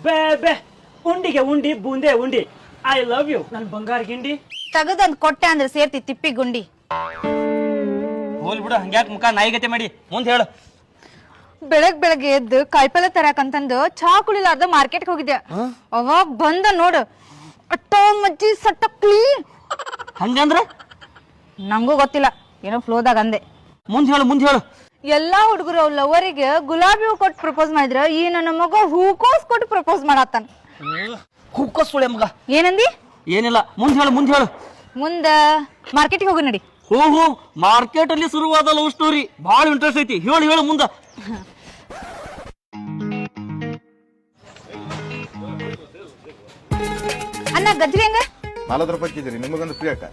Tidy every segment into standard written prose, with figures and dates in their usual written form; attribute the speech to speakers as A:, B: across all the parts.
A: ಬೇ ಬೇ ಉಂಡಿಗೆ ಉಂಡಿ ಬೂಂದೆ ಉಂಡಿ ಐ ಲವ್ ಯು ನನ್ ಬಂಗಾರ ಗಿಂಡಿ.
B: ತಗದಂದ್ ಕೊಟ್ಟೆ ಅಂದ್ರೆ ಸೇರ್ತಿ ತಿಪ್ಪಿ ಗುಂಡಿ.
C: ಹೋಲ್ ಬಿಡು, ಹಂಗ್ಯಾಕ್ ಮುಖ ನಾಯಿಗತೆ ಮಾಡಿ ಮುಂದೆ ಹೇಳು.
B: ಬೆಳಗ್ಗೆ ಎದ್ದು ಕಾಯಿಪಲ್ಲೆ ತರಕಂತಂದು ಚಾ ಕುಡಿಲಾರ್ದ ಮಾರ್ಕೆಟ್ಗೆ ಹೋಗಿದ್ದೆ. ಅವಾಗ ಬಂದ ನೋಡು ಅಟ್ಟ ಮಜ್ಜಿ ಸಟ್ಟಕ್ಲಿ.
C: ಹಂಗಂದ್ರ
B: ನಂಗೂ ಗೊತ್ತಿಲ್ಲ, ಏನೋ ಫ್ಲೋದಾಗ ಅಂದೆ.
C: ಮುಂದೆ ಹೇಳು.
B: ಎಲ್ಲಾ ಹುಡುಗರು ಅವ್ರ ಲವರಿಗೆ ಗುಲಾಬಿ ಹೂ ಕೊಟ್ಟು ಪ್ರಪೋಸ್ ಮಾಡಿದ್ರ, ಈ ನನ್ನ ಮಗ ಹೂಕೋಸ್ ಕೊಟ್ಟು ಪ್ರಪೋಸ್ ಮಾಡತ್ತಾನ.
C: ಹುಕ್ಕ ಸುಳೆ ಮಗ.
B: ಏನಂದಿ?
C: ಏನಿಲ್ಲ, ಮುಂದೆ ಹೇಳು.
B: ಮುಂದ ಮಾರ್ಕೆಟ್ಗೆ ಹೋಗು ನಡಿ.
C: ಹೋ ಮಾರ್ಕೆಟ್ ಅಲ್ಲಿ ಶುರುವಾದ ಲವ್ ಸ್ಟೋರಿ ಬಹಳ ಇಂಟ್ರೆಸ್ಟ್ ಐತಿ. ಹೇಳು ಮುಂದ.
B: ಅಣ್ಣ ಗಜ್ರಿ ಹೆಂಗ?
D: 40 ರೂಪಾಯಿ ಕೆಜಿ ರೀ, ನಿಮಗಂದ್ರೆ ಫ್ರೀ ಅಕ್ಕ.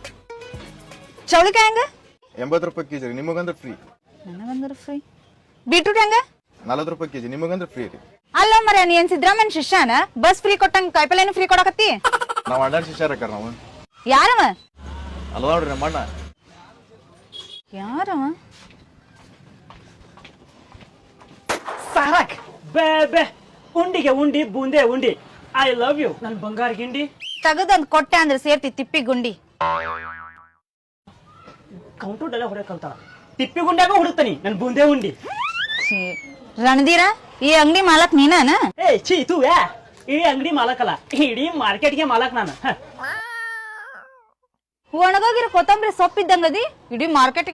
B: ಚೌಳಿಕಾಯಿ ಹೆಂಗ?
D: 80 ರೂಪಾಯಿ ಕೆಜಿ ರೀ, ನಿಮಗಂದ್ರೆ ಫ್ರೀ.
B: ನನಗಂದ್ರೆ ಫ್ರೀ. ಬೀಟ್ರೂಟ್ ಹೆಂಗ?
D: 40 ರೂಪಾಯಿ ಕೆಜಿ, ನಿಮಗಂದ್ರೆ ಫ್ರೀ ರೀ.
B: ಅಲ್ಲ ಮರ ನೀ ಏನ್ ಸಿದ್ದರಾಮಯ್ಯನ ಶಿಷ್ಯನ? ಬಸ್ ಫ್ರೀ ಕೊಟ್ಟಂಗ ಕಾಯಿಪಲ್ಲೆನು ಫ್ರೀ ಕೊಡಕತ್ತಿ?
D: ನಾವು ಅಡ್ಡಾಡ್ ಶಿಷ್ಯಾರಕ್ಕ ನಾವು.
B: ಯಾರವ?
D: ಅಲ್ಲ ನೋಡ್ರಿ ನಮ್ಮ ಅಣ್ಣ.
B: ಯಾರವ?
A: ಸಾರಾಕ್ ಬೇ ಬೇ ಉಂಡಿಗೆ ಉಂಡಿ ಬೂಂದೆ ಉಂಡಿ ಐ ಲವ್ ಯು ನನ್ ಬಂಗಾರ ಗಿಂಡಿ.
B: ತಗದಂದ್ ಕೊಟ್ಟೆ ಅಂದ್ರೆ ಸೇರ್ತಿ ತಿಪ್ಪಿ ಗುಂಡಿ.
A: ಕೌಂಟರ್ ಎಲ್ಲ ಹೊಡೆ ಕಲ್ತಾಳ. ತಿಪ್ಪಿ ಗುಂಡ್ಯಾಗ ಹುಡುಕ್ತಾನಿ ನನ್ ಬೂಂದೆ ಉಂಡಿ.
B: ರಣಧೀರ, ಈ ಅಂಗಡಿ ಮಾಲಕ್ ನೀನ?
A: ಏ ಚೀ ತೂ ಯಾ, ಇಡೀ ಅಂಗಡಿ ಮಾಲಕಲ್ಲ, ಇಡೀ ಮಾರ್ಕೆಟ್ಗೆ ಮಾಲಕ್ ನಾನು.
B: ಒಣಗೋಗಿರೋ ಕೊತ್ತಂಬರಿ ಸೊಪ್ಪಿದ್ದಂಗದಿ, ಇಡೀ ಮಾರ್ಕೆಟ್